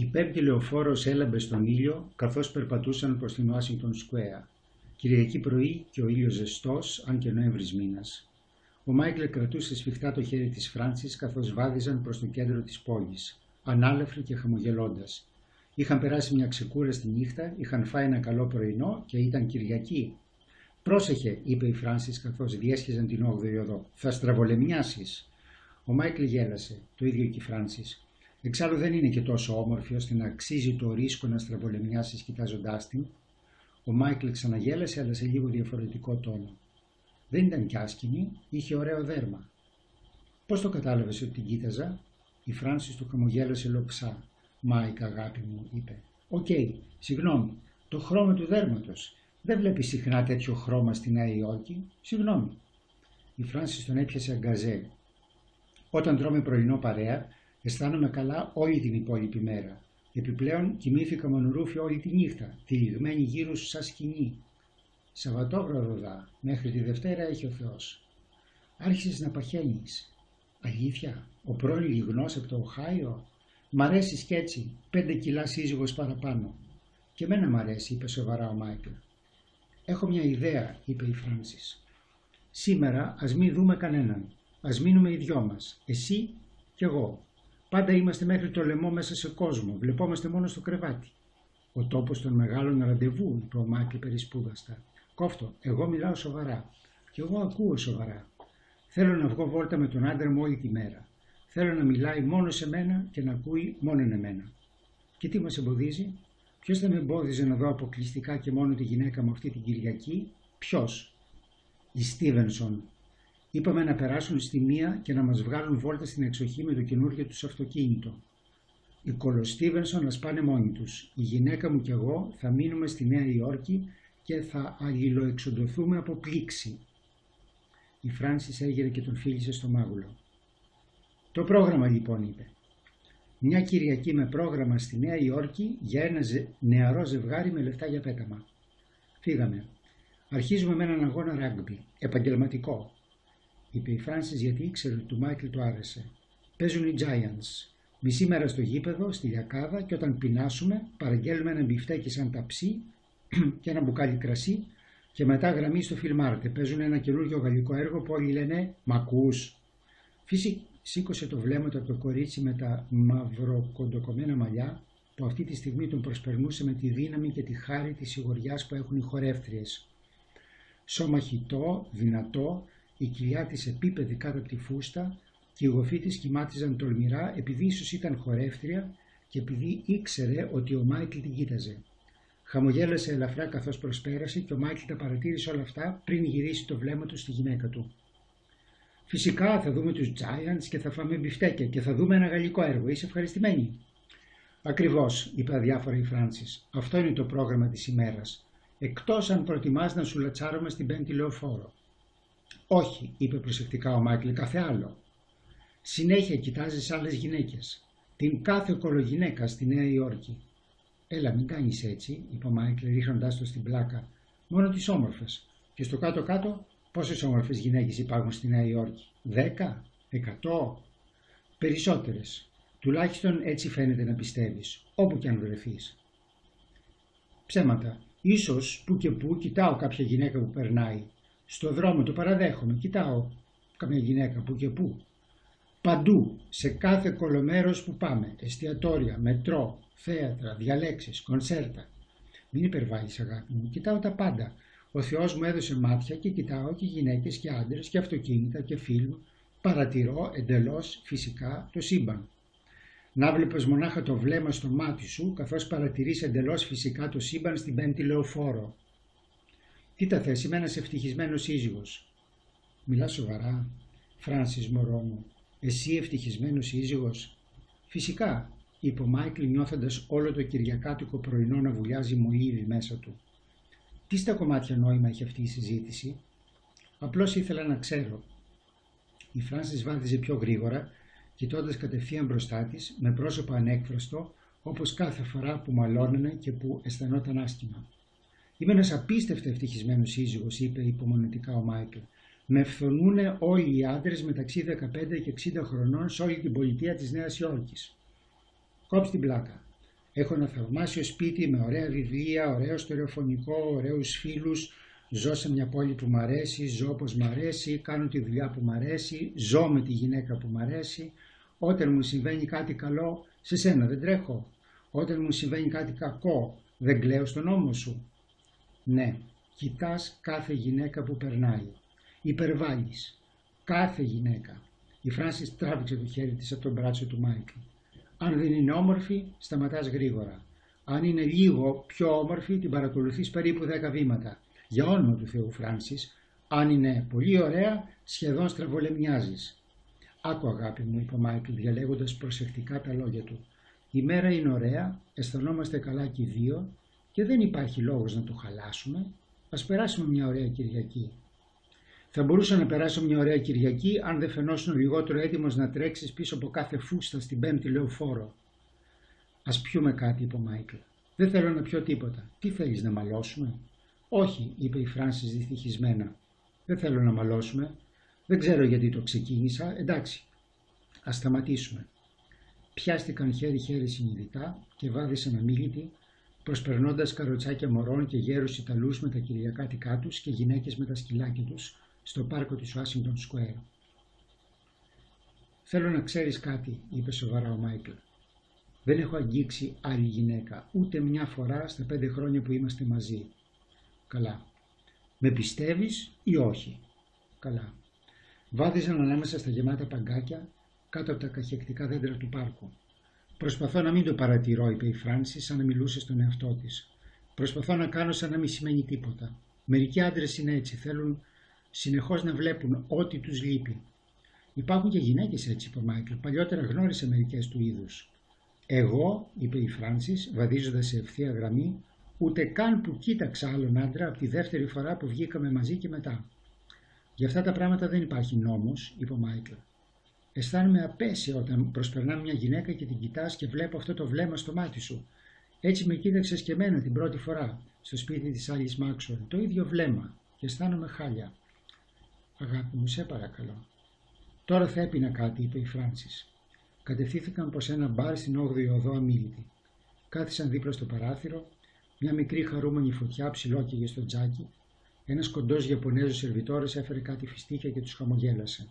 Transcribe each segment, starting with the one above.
Η πέμπτη λεωφόρος έλαμπε στον ήλιο καθώς περπατούσαν προς την Washington Square. Κυριακή πρωί και ο ήλιος ζεστός, αν και Νοέμβρης μήνας. Ο Μάικλ κρατούσε σφιχτά το χέρι της Φράνσις καθώς βάδιζαν προς το κέντρο της πόλης, ανάλαφροι και χαμογελώντας. Είχαν περάσει μια ξεκούραστη νύχτα, είχαν φάει ένα καλό πρωινό και ήταν Κυριακή. «Πρόσεχε», είπε η Φράνσις καθώς διέσχιζαν την 8η οδό. «Θα στραβολεμιάσεις». Ο Μάικλ γέλασε, το ίδιο και η Φράνσις. Εξάλλου δεν είναι και τόσο όμορφη ώστε να αξίζει το ρίσκο να στραβολεμιάσεις κοιτάζοντάς την. Ο Μάικλ ξαναγέλασε, αλλά σε λίγο διαφορετικό τόνο. Δεν ήταν κι άσκημη, είχε ωραίο δέρμα. «Πώς το κατάλαβες ότι την κοίταζα?» Η Φράνσις του χαμογέλασε λοψά. «Μάικ, αγάπη μου», είπε. «Οκ, συγγνώμη, το χρώμα του δέρματος. Δεν βλέπεις συχνά τέτοιο χρώμα στη Νέα Υόρκη? Συγγνώμη». Η Φράνσις τον έπιασε αγκαζέ. «Όταν τρώμε πρωινό παρέα, αισθάνομαι καλά όλη την υπόλοιπη μέρα. Επιπλέον κοιμήθηκα μονορούφι όλη τη νύχτα, τυλιγμένη γύρω σου σαν σκηνή. Σαββατόβραδο δα, μέχρι τη Δευτέρα έχει ο Θεός». «Άρχισες να παχαίνεις». «Αλήθεια, ο πρώην λιγνός από το Οχάιο? Μ' αρέσεις κι έτσι, 5 κιλά σύζυγος παραπάνω». «Και εμένα μ' αρέσει», είπε σοβαρά ο Μάικλ. «Έχω μια ιδέα», είπε η Φράνσις. «Σήμερα ας μην δούμε κανέναν. Ας μείνουμε οι δυο μας, εσύ κι εγώ. Πάντα είμαστε μέχρι το λαιμό μέσα σε κόσμο, βλεπόμαστε μόνο στο κρεβάτι». «Ο τόπος των μεγάλων ραντεβού», είπε ο Μάικλ περισπούδαστα. «Κόφτω, εγώ μιλάω σοβαρά. Κι εγώ ακούω σοβαρά. Θέλω να βγω βόλτα με τον άντρα μου όλη τη μέρα. Θέλω να μιλάει μόνο σε μένα και να ακούει μόνο εμένα. Και τι μας εμποδίζει? Ποιος θα με εμπόδιζε να δω αποκλειστικά και μόνο τη γυναίκα μου αυτή την Κυριακή? Ποιος?» «Η Στίβενσον. Είπαμε να περάσουν στη μία και να μας βγάλουν βόλτα στην εξοχή με το καινούργιο τους αυτοκίνητο. Οι κολοστίβενσον να σπάνε μόνοι τους. Η γυναίκα μου κι εγώ θα μείνουμε στη Νέα Υόρκη και θα αλληλοεξοντωθούμε από πλήξη». Η Φράνσις έγειρε και τον φίλησε στο μάγουλο. «Το πρόγραμμα λοιπόν», είπε. «Μια Κυριακή με πρόγραμμα στη Νέα Υόρκη για ένα νεαρό ζευγάρι με λεφτά για πέταμα. Φύγαμε. Αρχίζουμε με έναν αγώνα ράγκμπι, επαγγελματικό», είπε η Φράνσις, γιατί ήξερε ότι του Μάικλ του άρεσε. «Παίζουν οι Giants. Μισή μέρα στο γήπεδο, στη λιακάδα, και όταν πεινάσουμε παραγγέλνουμε ένα μπιφτέκι σαν ταψί και ένα μπουκάλι κρασί και μετά γραμμή στο Φιλμάρτε. Παίζουν ένα καινούργιο γαλλικό έργο που όλοι λένε «Μ' ακούς?» Φύση σήκωσε το βλέμμα του από το κορίτσι με τα μαυροκοντοκομμένα μαλλιά που αυτή τη στιγμή τον προσπερνούσε με τη δύναμη και τη χάρη της σιγουριάς που έχουν οι χορεύτριες. Σώμα χυτό, δυνατό, η κοιλιά της επίπεδη κάτω από τη φούστα και οι γοφοί της κοιμάτιζαν τολμηρά επειδή ίσως ήταν χορεύτρια και επειδή ήξερε ότι ο Μάικλ την κοίταζε. Χαμογέλασε ελαφρά καθώς προσπέρασε και ο Μάικλ τα παρατήρησε όλα αυτά πριν γυρίσει το βλέμμα του στη γυναίκα του. «Φυσικά θα δούμε τους Giants και θα φάμε μπιφτέκια και θα δούμε ένα γαλλικό έργο. Είσαι ευχαριστημένη?» «Ακριβώς», είπε αδιάφορα η Φράνσις. «Αυτό είναι το πρόγραμμα της ημέρας. Εκτός αν προτιμάς να σου λατσάρουμε στην 5η λεωφόρο». «Όχι», είπε προσεκτικά ο Μάικλ, «κάθε άλλο. Συνέχεια κοιτάζεις άλλες γυναίκες. Την κάθε κολογυναίκα στη Νέα Υόρκη». «Έλα, μην κάνεις έτσι», είπε ο Μάικλ ρίχνοντάς το στην πλάκα. «Μόνο τις όμορφες. Και στο κάτω-κάτω, πόσες όμορφες γυναίκες υπάρχουν στη Νέα Υόρκη? 10, 100, περισσότερες. Τουλάχιστον έτσι φαίνεται να πιστεύεις, όπου κι αν βρεθείς». «Ψέματα. Ίσως που και που κοιτάω κάποια γυναίκα που περνάει. Στο δρόμο το παραδέχομαι, κοιτάω καμιά γυναίκα που και που. Παντού, σε κάθε κολομέρος που πάμε, εστιατόρια, μετρό, θέατρα, διαλέξεις, κονσέρτα. Μην υπερβάλλεις, αγάπη μου, κοιτάω τα πάντα. Ο Θεός μου έδωσε μάτια και κοιτάω και γυναίκες και άντρες και αυτοκίνητα και φιλμ. Παρατηρώ εντελώς φυσικά το σύμπαν. Να βλέπεις μονάχα το βλέμμα στο μάτι σου καθώς παρατηρείς εντελώς φυσικά το σύμπαν στην 5η λεωφόρο. Τι τα θες, είμαι ένας ευτυχισμένος σύζυγος». «Μιλάς σοβαρά, Φράνσις, μωρό μου? Εσύ ευτυχισμένος σύζυγος?» «Φυσικά», είπε ο Μάικλ νιώθοντας όλο το κυριακάτικο πρωινό να βουλιάζει μολύβι μέσα του. «Τι στα κομμάτια νόημα έχει αυτή η συζήτηση?» «Απλώς ήθελα να ξέρω». Η Φράνσις βάδιζε πιο γρήγορα, κοιτώντας κατευθείαν μπροστά της, με πρόσωπο ανέκφραστο, όπως κάθε φορά που μαλώνανε και που αισθανόταν άσχημα. «Είμαι ένας απίστευτα ευτυχισμένος σύζυγος», είπε υπομονετικά ο Μάικλ. «Με φθονούνε όλοι οι άντρες μεταξύ 15 και 60 χρονών σε όλη την πολιτεία της Νέας Υόρκης». «Κόψ' την πλάκα. Έχω ένα θαυμάσιο σπίτι με ωραία βιβλία, ωραίο στερεοφωνικό, ωραίους φίλους. Ζω σε μια πόλη που μ' αρέσει, ζω όπως μ' αρέσει, κάνω τη δουλειά που μ' αρέσει, ζω με τη γυναίκα που μ' αρέσει. Όταν μου συμβαίνει κάτι καλό, σε σένα δεν τρέχω. Όταν μου συμβαίνει κάτι κακό, δεν κλαίω στον ώμο σου. Ναι, κοιτάς κάθε γυναίκα που περνάει. Υπερβάλλεις. Κάθε γυναίκα. Η Φράνσις τράβηξε το χέρι της από τον μπράτσο του Μάικλ. Αν δεν είναι όμορφη, σταματάς γρήγορα. Αν είναι λίγο πιο όμορφη, την παρακολουθείς περίπου 10 βήματα. Για όνομα του Θεού, Φράνσις, αν είναι πολύ ωραία, σχεδόν στραβολεμιάζεις. Άκου, αγάπη μου, είπε ο Μάικλ, διαλέγοντας προσεκτικά τα λόγια του. Η μέρα είναι ωραία, αισθανόμαστε καλά και οι δύο και δεν υπάρχει λόγος να το χαλάσουμε. Ας περάσουμε μια ωραία Κυριακή. Θα μπορούσα να περάσω μια ωραία Κυριακή αν δεν φαινόσουν λιγότερο έτοιμος να τρέξεις πίσω από κάθε φούστα στην 5η λεωφόρο. Ας πιούμε κάτι, είπε ο Μάικλ. Δεν θέλω να πιω τίποτα. Τι θέλεις, να μαλώσουμε? Όχι, είπε η Φράνσις δυστυχισμένα. Δεν θέλω να μαλώσουμε. Δεν ξέρω γιατί το ξεκίνησα. Εντάξει, ας σταματήσουμε. Πιάστηκαν χέρι-χέρι συνειδητά και βάδισαν αμίλητοι, προσπερνώντας καροτσάκια μωρών και γέρους Ιταλούς με τα κυριακάτικά τους και γυναίκες με τα σκυλάκια τους στο πάρκο της Washington Square. «Θέλω να ξέρεις κάτι», είπε σοβαρά ο Μάικλ. «Δεν έχω αγγίξει άλλη γυναίκα, ούτε μια φορά στα 5 χρόνια που είμαστε μαζί». «Καλά. Με πιστεύεις ή όχι?» «Καλά». Βάδιζαν ανάμεσα στα γεμάτα παγκάκια κάτω από τα καχεκτικά δέντρα του πάρκου. «Προσπαθώ να μην το παρατηρώ», είπε η Φράνσις σαν να μιλούσε στον εαυτό της. «Προσπαθώ να κάνω σαν να μην σημαίνει τίποτα. Μερικοί άντρες είναι έτσι, θέλουν συνεχώς να βλέπουν ό,τι τους λείπει». «Υπάρχουν και γυναίκες έτσι», είπε ο Μάικλ. «Παλιότερα γνώρισα μερικές του είδους». «Εγώ», είπε η Φράνσις, βαδίζοντας σε ευθεία γραμμή, «ούτε καν που κοίταξα άλλον άντρα από τη δεύτερη φορά που βγήκαμε μαζί και μετά». «Για αυτά τα πράγματα δεν υπάρχει νόμος», είπε ο Μάικλ. «Αισθάνομαι απέσια όταν προσπερνά μια γυναίκα και την κοιτάς και βλέπω αυτό το βλέμμα στο μάτι σου. Έτσι με κοίταξες και εμένα την πρώτη φορά στο σπίτι της Άλλης Μάξουελ. Το ίδιο βλέμμα και αισθάνομαι χάλια». «Αγάπη μου, σε παρακαλώ». «Τώρα θα έπινα κάτι», είπε η Φράνσις. Κατευθύνθηκαν προς ένα μπαρ στην 8η οδό αμίλητη. Κάθισαν δίπλα στο παράθυρο, μια μικρή χαρούμενη φωτιά ψηλόκαιγε στο τζάκι. Ένας κοντός Ιαπωνέζος σερβιτόρος έφερε κάτι φιστίκια και τους χαμογέλασε.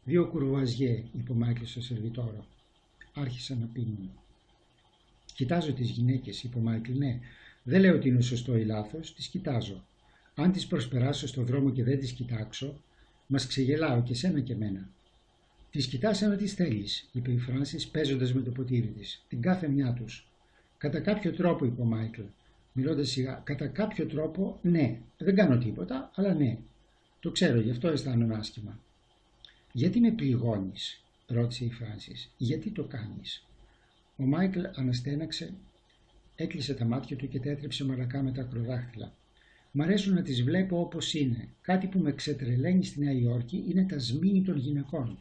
«2 κουρουαζιέ», είπε ο Μάικλ στο σερβιτόρο. Άρχισαν να πίνουν. «Κοιτάζω τις γυναίκες», είπε ο Μάικλ. «Ναι, δεν λέω ότι είναι σωστό ή λάθος, τις κοιτάζω. Αν τις προσπεράσω στο δρόμο και δεν τις κοιτάξω, μας ξεγελάω και σένα και μένα». «Τις κοιτάς αν τις θέλεις», είπε η Φράνσις παίζοντας με το ποτήρι της. «Την κάθε μια τους». «Κατά κάποιο τρόπο», είπε ο Μάικλ, μιλώντας σιγά. «Κατά κάποιο τρόπο, ναι. Δεν κάνω τίποτα, αλλά ναι. Το ξέρω, γι' αυτό αισθάνομαι άσχημα». «Γιατί με πληγώνεις?» ρώτησε η Φράνσις. «Γιατί το κάνεις?» Ο Μάικλ αναστέναξε, έκλεισε τα μάτια του και τέτρεψε μαλακά με τα ακροδάχτυλα. «Μ' αρέσουν να τις βλέπω όπως είναι. Κάτι που με ξετρελαίνει στη Νέα Υόρκη είναι τα σμήνη των γυναικών.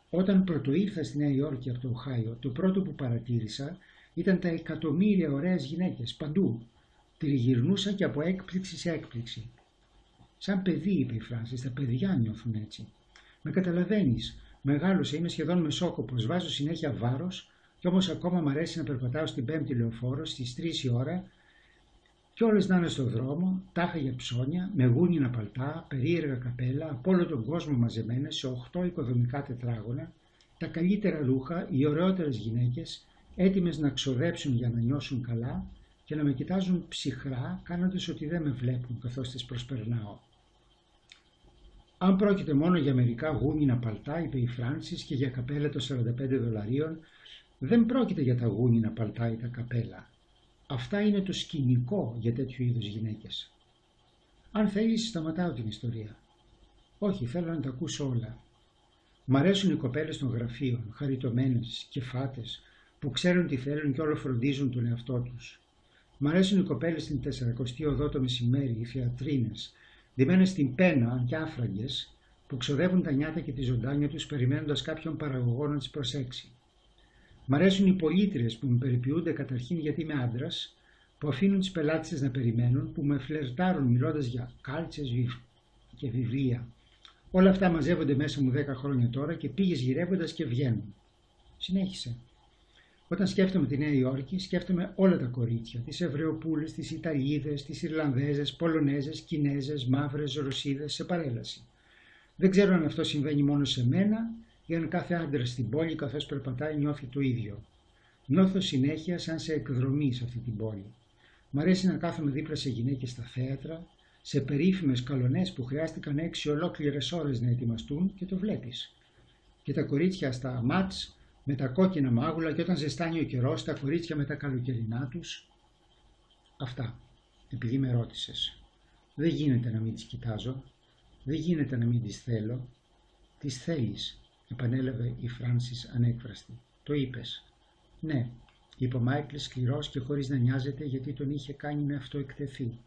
Όταν πρωτοήρθα στη Νέα Υόρκη από το Οχάιο, το πρώτο που παρατήρησα ήταν τα εκατομμύρια ωραίες γυναίκες, παντού. Τριγυρνούσα και από έκπληξη σε έκπληξη». «Σαν παιδί», είπε η Φράνσις, «τα παιδιά νιώθουν έτσι». «Με καταλαβαίνεις. Μεγάλωσα, είμαι σχεδόν μεσόκοπος, βάζω συνέχεια βάρος κι όμως ακόμα μ' αρέσει να περπατάω στην 5η λεωφόρο στις 3 η ώρα κι όλες να είναι στο δρόμο, τάχα για ψώνια, με γούνινα παλτά, περίεργα καπέλα, από όλο τον κόσμο μαζεμένες σε 8 οικοδομικά τετράγωνα, τα καλύτερα ρούχα, οι ωραιότερες γυναίκες, έτοιμες να ξοδέψουν για να νιώσουν καλά και να με κοιτάζουν ψυχρά, κάνοντας ότι δεν με βλέπουν καθώς τις προσπερνάω». «Αν πρόκειται μόνο για μερικά γούνινα παλτά», είπε η Φράνσις, «και για καπέλα των $45, δεν πρόκειται για τα γούνινα παλτά ή τα καπέλα. Αυτά είναι το σκηνικό για τέτοιου είδους γυναίκες». «Αν θέλεις, σταματάω την ιστορία». «Όχι, θέλω να τα ακούσω όλα. Μ' αρέσουν οι κοπέλες των γραφείων, χαριτωμένες και φάτες, που ξέρουν τι θέλουν και όλο φροντίζουν τον εαυτό τους. Μ' αρέσουν οι κοπέλες στην 40η οδό το μεσημέρι, οι θεατρίνες, ντυμένες στην πένα, αν και άφραγγες, που ξοδεύουν τα νιάτα και τη ζωντάνια τους περιμένοντας κάποιον παραγωγό να τις προσέξει. Μ' αρέσουν οι πολίτριες που με περιποιούνται καταρχήν γιατί είμαι άντρας, που αφήνουν τις πελάτες να περιμένουν, που με φλερτάρουν μιλώντας για κάλτσες και βιβλία. Όλα αυτά μαζεύονται μέσα μου 10 χρόνια τώρα και πήγες γυρεύοντας και βγαίνουν». «Συνέχισε». Όταν σκέφτομαι τη Νέα Υόρκη, σκέφτομαι όλα τα κορίτσια, τις Εβραιοπούλες, τις Ιταλίδες, τις Ιρλανδέζες, Πολωνέζες, Κινέζες, Μαύρες, Ρωσίδες σε παρέλαση. Δεν ξέρω αν αυτό συμβαίνει μόνο σε μένα ή αν κάθε άντρα στην πόλη καθώς περπατάει νιώθει το ίδιο. Νιώθω συνέχεια σαν σε εκδρομή σε αυτή την πόλη. Μ' αρέσει να κάθομαι δίπλα σε γυναίκες στα θέατρα, σε περίφημες καλονές που χρειάστηκαν 6 ολόκληρες ώρες να ετοιμαστούν και το βλέπεις. Και τα κορίτσια στα μάτς με τα κόκκινα μάγουλα και όταν ζεστάνει ο καιρός, τα κορίτσια με τα καλοκαιρινά τους. Αυτά, επειδή με ρώτησες. Δεν γίνεται να μην τις κοιτάζω, δεν γίνεται να μην τις θέλω. Τις θέλεις, επανέλαβε η Φράνσις ανέκφραστη. Το είπες. Ναι, είπε ο Μάικλ σκληρός και χωρίς να νοιάζεται γιατί τον είχε κάνει να αυτοεκτεθεί.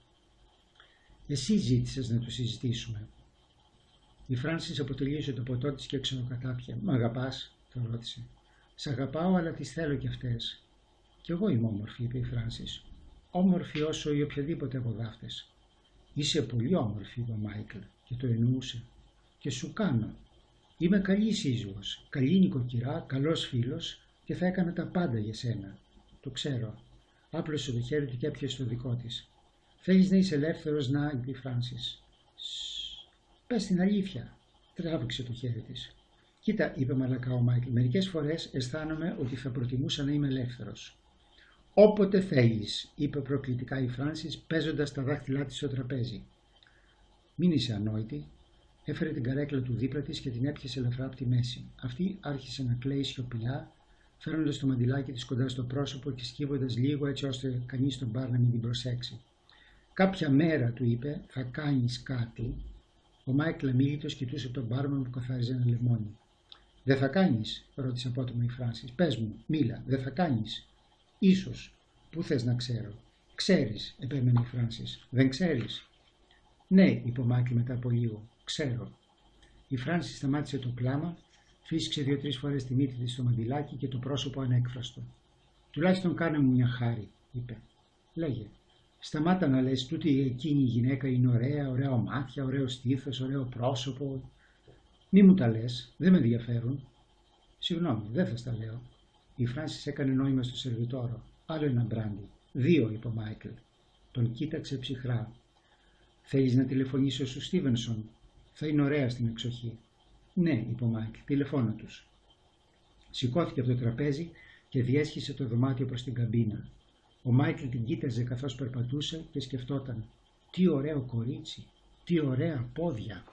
Εσύ ζήτησες να το συζητήσουμε. Η Φράνσις αποτελείωσε το ποτό της και ξενοκατάπια. Μ' αγαπάς, το ρώτησε. Σ' αγαπάω, αλλά τις θέλω κι αυτές. Κι εγώ είμαι όμορφη, είπε η Φράνσις. Όμορφη όσο οι οποιαδήποτε από δάφτες. Είσαι πολύ όμορφη, είπε ο Μάικλ και το εννοούσε. Και σου κάνω. Είμαι καλή σύζυγος, καλή νοικοκυρά, καλός φίλος και θα έκανα τα πάντα για σένα. Το ξέρω. Άπλωσε το χέρι του και έπιασε το δικό της. Θέλεις να είσαι ελεύθερος, να, είπε η Φράνσις. Πες την αλήθεια. Τράβηξε το χέρι της. Κοίτα, είπε μαλακά ο Μάικλ, μερικές φορές αισθάνομαι ότι θα προτιμούσα να είμαι ελεύθερος. Όποτε θέλεις, είπε προκλητικά η Φράνσις, παίζοντας τα δάχτυλά της στο τραπέζι. Μην είσαι ανόητη. Έφερε την καρέκλα του δίπλα της και την έπιασε ελαφρά από τη μέση. Αυτή άρχισε να κλαίει σιωπηλά, φέρνοντας το μαντιλάκι της κοντά στο πρόσωπο και σκύβοντας λίγο έτσι ώστε κανείς στον μπαρ να μην την προσέξει. Κάποια μέρα, του είπε, θα κάνεις κάτι. Ο Μάικλ αμίλητος κοιτούσε από τον μπάρμαν που καθάριζε ένα λεμόνι. Δεν θα κάνεις, ρώτησε απότομα η Φράνσις. Πες μου, μίλα, δεν θα κάνεις. Ίσως. Πού θες να ξέρω. Ξέρεις, επέμενε η Φράνσις. Δεν ξέρεις. Ναι, είπε ο Μάικλ μετά από λίγο. Ξέρω. Η Φράνσις σταμάτησε το κλάμα, φύσηξε 2-3 φορές τη μύτη της στο μαντιλάκι και το πρόσωπο ανέκφραστο. Τουλάχιστον κάνε μου μια χάρη, είπε. Λέγε. Σταμάτα να λες τούτη εκείνη η γυναίκα είναι ωραία, ωραία μάτια, ωραίο στήθος, ωραίο πρόσωπο. Μη μου τα λες, δεν με ενδιαφέρουν. Συγγνώμη, δεν θα στα λέω. Η Φράνσις έκανε νόημα στο σερβιτόρο. Άλλο ένα μπράντι. 2, είπε ο Μάικλ. Τον κοίταξε ψυχρά. Θέλεις να τηλεφωνήσω στους Στίβενσον. Θα είναι ωραία στην εξοχή. Ναι, είπε ο Μάικλ, τηλεφώνα τους. Σηκώθηκε από το τραπέζι και διέσχισε το δωμάτιο προς την καμπίνα. Ο Μάικλ την κοίταζε καθώς περπατούσε και σκεφτόταν. Τι ωραίο κορίτσι, τι ωραία πόδια.